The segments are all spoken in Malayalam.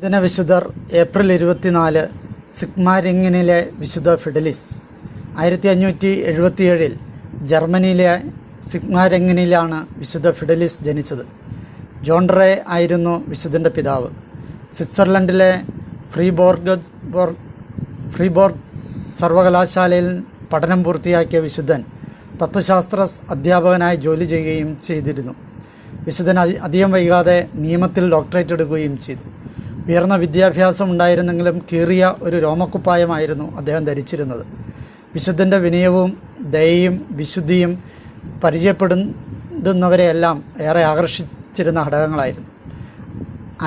ദിനവിശുദ്ധർ ഏപ്രിൽ 24 സിഗ്മാരിങ്ങിനിലെ വിശുദ്ധ ഫിഡലിസ്. 1577 ജർമ്മനിയിലെ സിഗ്മാരിങ്ങിനിലാണ് വിശുദ്ധ ഫിഡലിസ് ജനിച്ചത്. ജോൺ റേ ആയിരുന്നു വിശുദ്ധൻ്റെ പിതാവ്. സ്വിറ്റ്സർലൻഡിലെ ഫ്രീബോർഗ് സർവകലാശാലയിൽ പഠനം പൂർത്തിയാക്കിയ വിശുദ്ധൻ തത്വശാസ്ത്ര അധ്യാപകനായി ജോലി ചെയ്യുകയും ചെയ്തിരുന്നു. വിശുദ്ധൻ അധികം വൈകാതെ നിയമത്തിൽ ഡോക്ടറേറ്റ് എടുക്കുകയും ചെയ്തു. ഉയർന്ന വിദ്യാഭ്യാസം ഉണ്ടായിരുന്നെങ്കിലും കീറിയ ഒരു രോമക്കുപ്പായമായിരുന്നു അദ്ദേഹം ധരിച്ചിരുന്നത്. വിശുദ്ധൻ്റെ വിനയവും ദയയും വിശുദ്ധിയും പരിചയപ്പെടുന്നവരെയെല്ലാം ഏറെ ആകർഷിച്ചിരുന്ന ഘടകങ്ങളായിരുന്നു.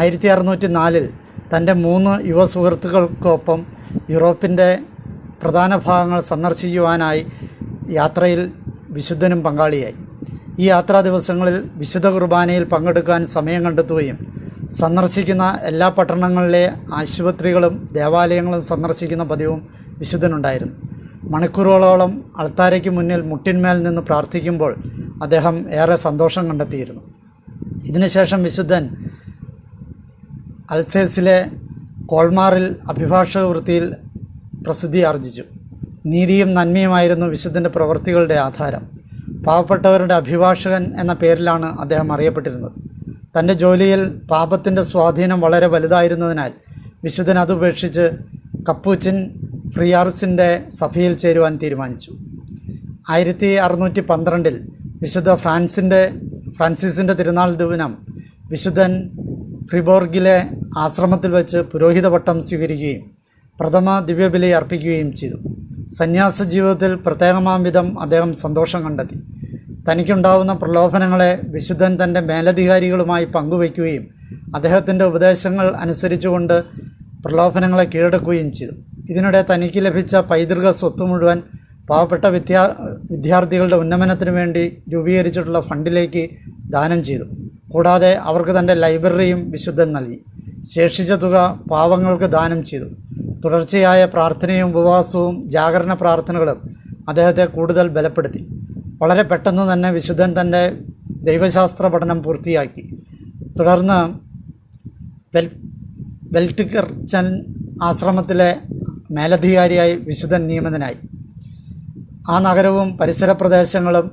1604 തൻ്റെ 3 യുവ സുഹൃത്തുക്കൾക്കൊപ്പം യൂറോപ്പിൻ്റെ പ്രധാന ഭാഗങ്ങൾ സന്ദർശിക്കുവാനായി യാത്രയിൽ വിശുദ്ധനും പങ്കാളിയായി. ഈ യാത്രാ ദിവസങ്ങളിൽ വിശുദ്ധ കുർബാനയിൽ പങ്കെടുക്കാൻ സമയം കണ്ടെത്തുകയും സന്ദർശിക്കുന്ന എല്ലാ പട്ടണങ്ങളിലെ ആശുപത്രികളും ദേവാലയങ്ങളും സന്ദർശിക്കുന്ന പതിവും വിശുദ്ധനുണ്ടായിരുന്നു. മണിക്കൂറുകളോളം അൾത്താരയ്ക്ക് മുന്നിൽ മുട്ടിന്മേൽ നിന്ന് പ്രാർത്ഥിക്കുമ്പോൾ അദ്ദേഹം ഏറെ സന്തോഷം കണ്ടെത്തിയിരുന്നു. ഇതിനുശേഷം വിശുദ്ധൻ അൽസേസിലെ കോൾമാറിൽ അഭിഭാഷക വൃത്തിയിൽ പ്രസിദ്ധി ആർജിച്ചു. നീതിയും നന്മയുമായിരുന്നു വിശുദ്ധൻ്റെ പ്രവൃത്തികളുടെ ആധാരം. പാവപ്പെട്ടവരുടെ അഭിഭാഷകൻ എന്ന പേരിലാണ് അദ്ദേഹം അറിയപ്പെട്ടിരുന്നത്. തൻ്റെ ജോലിയിൽ പാപത്തിൻ്റെ സ്വാധീനം വളരെ വലുതായിരുന്നതിനാൽ വിശുദ്ധൻ അതുപേക്ഷിച്ച് കപ്പൂച്ചിൻ ഫ്രിയാർസിൻ്റെ സഭയിൽ ചേരുവാൻ തീരുമാനിച്ചു. 1612 വിശുദ്ധ ഫ്രാൻസിസിൻ്റെ തിരുനാൾ ദിനം വിശുദ്ധൻ ഫ്രിബോർഗിലെ ആശ്രമത്തിൽ വെച്ച് പുരോഹിത പട്ടം സ്വീകരിക്കുകയും പ്രഥമ ദിവ്യബലി അർപ്പിക്കുകയും ചെയ്തു. സന്യാസ ജീവിതത്തിൽ പ്രത്യേകമാം വിധം അദ്ദേഹം സന്തോഷം കണ്ടെത്തി. തനിക്കുണ്ടാവുന്ന പ്രലോഭനങ്ങളെ വിശുദ്ധൻ തൻ്റെ മേലധികാരികളുമായി പങ്കുവയ്ക്കുകയും അദ്ദേഹത്തിൻ്റെ ഉപദേശങ്ങൾ അനുസരിച്ചുകൊണ്ട് പ്രലോഭനങ്ങളെ കീഴടക്കുകയും ചെയ്തു. ഇതിനിടെ തനിക്ക് ലഭിച്ച പൈതൃക സ്വത്ത് മുഴുവൻ പാവപ്പെട്ട വിദ്യാർത്ഥികളുടെ ഉന്നമനത്തിനു വേണ്ടി രൂപീകരിച്ചിട്ടുള്ള ഫണ്ടിലേക്ക് ദാനം ചെയ്തു. കൂടാതെ അവർക്ക് തൻ്റെ ലൈബ്രറിയും വിശുദ്ധൻ നൽകി. ശേഷിച്ച തുക പാവങ്ങൾക്ക് ദാനം ചെയ്തു. തുടർച്ചയായ പ്രാർത്ഥനയും ഉപവാസവും ജാഗരണ പ്രാർത്ഥനകളും അദ്ദേഹത്തെ കൂടുതൽ ബലപ്പെടുത്തി. വളരെ പെട്ടെന്ന് തന്നെ വിശുദ്ധൻ തൻ്റെ ദൈവശാസ്ത്ര പഠനം പൂർത്തിയാക്കി. തുടർന്ന് വെൽറ്റിക്കർച്ചൻ ആശ്രമത്തിലെ മേലധികാരിയായി വിശുദ്ധൻ നിയമിതനായി. ആ നഗരവും പരിസര പ്രദേശങ്ങളും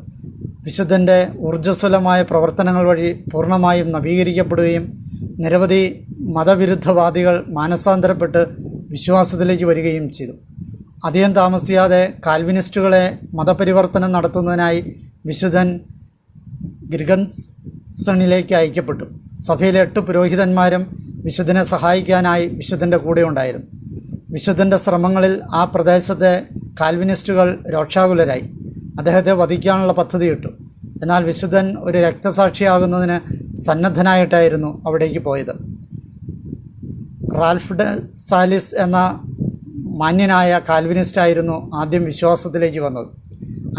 വിശുദ്ധൻ്റെ ഊർജ്ജസ്വലമായ പ്രവർത്തനങ്ങൾ വഴി പൂർണ്ണമായും നവീകരിക്കപ്പെടുകയും നിരവധി മതവിരുദ്ധവാദികൾ മാനസാന്തരപ്പെട്ട് വിശ്വാസത്തിലേക്ക് വരികയും ചെയ്തു. അധികം താമസിയാതെ കാൽവിനിസ്റ്റുകളെ മതപരിവർത്തനം നടത്തുന്നതിനായി വിശുദ്ധൻ ഗ്രിഗൻസണിലേക്ക് അയക്കപ്പെട്ടു. സഭയിലെ 8 പുരോഹിതന്മാരും വിശുദ്ധനെ സഹായിക്കാനായി വിശുദ്ധൻ്റെ കൂടെ ഉണ്ടായിരുന്നു. വിശുദ്ധൻ്റെ ശ്രമങ്ങളിൽ ആ പ്രദേശത്തെ കാൽവിനിസ്റ്റുകൾ രോക്ഷാകുലരായി അദ്ദേഹത്തെ വധിക്കാനുള്ള പദ്ധതിയിട്ടു. എന്നാൽ വിശുദ്ധൻ ഒരു രക്തസാക്ഷിയാകുന്നതിന് സന്നദ്ധനായിട്ടായിരുന്നു അവിടേക്ക് പോയത്. റാൽഫ് ഡെ സാലിസ് എന്ന മാന്യനായ കാൽവിനിസ്റ്റായിരുന്നു ആദ്യം വിശ്വാസത്തിലേക്ക് വന്നത്.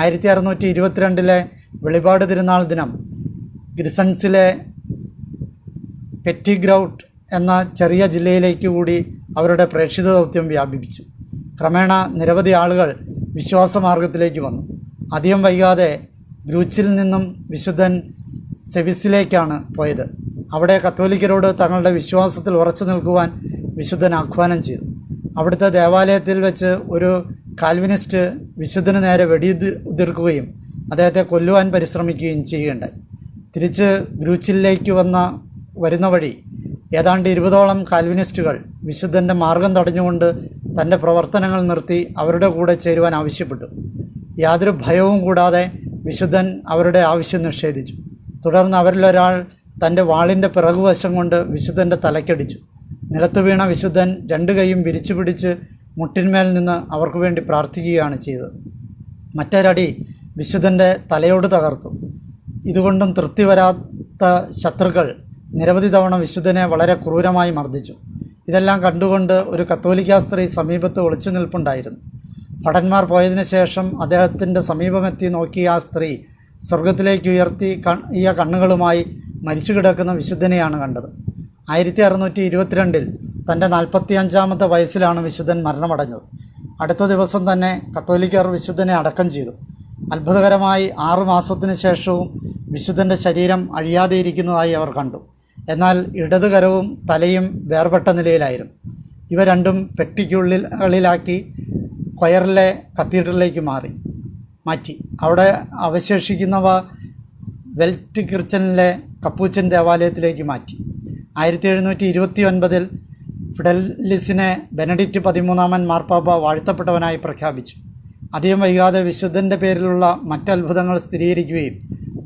1622 വെളിപാട് തിരുനാൾ ദിനം ഗ്രിസൺസിലെ പെറ്റിഗ്രൗട്ട് എന്ന ചെറിയ ജില്ലയിലേക്ക് കൂടി അവരുടെ പ്രേക്ഷിത ദൗത്യം വ്യാപിപ്പിച്ചു. ക്രമേണ നിരവധി ആളുകൾ വിശ്വാസമാർഗത്തിലേക്ക് വന്നു. അധികം വൈകാതെ ഗ്രൂച്ചിൽ നിന്നും വിശുദ്ധൻ സെവിസിലേക്കാണ് പോയത്. അവിടെ കത്തോലിക്കരോട് തങ്ങളുടെ വിശ്വാസത്തിൽ ഉറച്ചു നിൽക്കുവാൻ വിശുദ്ധൻ ആഹ്വാനം ചെയ്തു. അവിടുത്തെ ദേവാലയത്തിൽ വെച്ച് ഒരു കാൽവിനിസ്റ്റ് വിശുദ്ധന് നേരെ വെടിയുതിർക്കുകയും അദ്ദേഹത്തെ കൊല്ലുവാൻ പരിശ്രമിക്കുകയും ചെയ്യുകയുണ്ടായി. തിരിച്ച് ഗ്രൂച്ചിലേക്ക് വരുന്ന വഴി ഏതാണ്ട് 20ഓളം കാൽവിനിസ്റ്റുകൾ വിശുദ്ധൻ്റെ മാർഗം തടഞ്ഞുകൊണ്ട് തൻ്റെ പ്രവർത്തനങ്ങൾ നിർത്തി അവരുടെ കൂടെ ചേരുവാൻ ആവശ്യപ്പെട്ടു. യാതൊരു ഭയവും കൂടാതെ വിശുദ്ധൻ അവരുടെ ആവശ്യം നിഷേധിച്ചു. തുടർന്ന് അവരിലൊരാൾ തൻ്റെ വാളിൻ്റെ പിറകുവശം കൊണ്ട് വിശുദ്ധൻ്റെ തലക്കടിച്ചു. നിലത്ത് വീണ വിശുദ്ധൻ 2 കൈയും വിരിച്ചു പിടിച്ച് മുട്ടിന്മേൽ നിന്ന് അവർക്ക് വേണ്ടി പ്രാർത്ഥിക്കുകയാണ് ചെയ്തത്. മറ്റൊരടി വിശുദ്ധൻ്റെ തലയോട് തകർത്തു. ഇതുകൊണ്ടും തൃപ്തി വരാത്ത ശത്രുക്കൾ നിരവധി തവണ വിശുദ്ധനെ വളരെ ക്രൂരമായി മർദ്ദിച്ചു. ഇതെല്ലാം കണ്ടുകൊണ്ട് ഒരു കത്തോലിക്ക സ്ത്രീ സമീപത്ത് ഒളിച്ചു നിൽപ്പുണ്ടായിരുന്നു. ഭടന്മാർ പോയതിനു ശേഷം അദ്ദേഹത്തിൻ്റെ സമീപമെത്തി നോക്കിയ ആ സ്ത്രീ സ്വർഗത്തിലേക്ക് ഉയർത്തിയ കണ്ണുകളുമായി മരിച്ചു കിടക്കുന്ന വിശുദ്ധനെയാണ് കണ്ടത്. 1622 തൻ്റെ 45ാമത്തെ വയസ്സിലാണ് വിശുദ്ധൻ മരണമടഞ്ഞത്. അടുത്ത ദിവസം തന്നെ കത്തോലിക്കർ വിശുദ്ധനെ അടക്കം ചെയ്തു. അത്ഭുതകരമായി 6 മാസത്തിന് ശേഷവും വിശുദ്ധൻ്റെ ശരീരം അഴിയാതെ ഇരിക്കുന്നതായി അവർ കണ്ടു. എന്നാൽ ഇടത് കരവും തലയും വേർപെട്ട നിലയിലായിരുന്നു. ഇവ രണ്ടും പെട്ടിക്കുള്ളിലാക്കി കൊയറിലെ കത്തീഡ്രലിലേക്ക് മാറ്റി. അവിടെ അവശേഷിക്കുന്നവ വെൽറ്റ് കിർച്ചനിലെ കപ്പൂച്ചൻ ദേവാലയത്തിലേക്ക് മാറ്റി. 1729 ഫിഡലിസിനെ ബെനഡിക്റ്റ് 13 മാർപ്പാപ്പ വാഴ്ത്തപ്പെട്ടവനായി പ്രഖ്യാപിച്ചു. അധികം വൈകാതെ വിശുദ്ധൻ്റെ പേരിലുള്ള മറ്റത്ഭുതങ്ങൾ സ്ഥിരീകരിക്കുകയും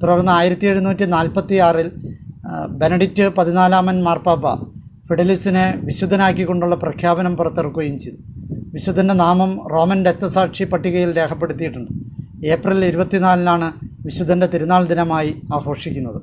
തുടർന്ന് 1746 ബെനഡിക്റ്റ് 14 മാർപ്പാപ്പ ഫിഡലിസിനെ വിശുദ്ധനാക്കിക്കൊണ്ടുള്ള പ്രഖ്യാപനം പുറത്തിറക്കുകയും ചെയ്തു. വിശുദ്ധൻ്റെ നാമം റോമൻ രക്തസാക്ഷി പട്ടികയിൽ രേഖപ്പെടുത്തിയിട്ടുണ്ട്. ഏപ്രിൽ 24 വിശുദ്ധൻ്റെ തിരുനാൾ ദിനമായി ആഘോഷിക്കുന്നത്.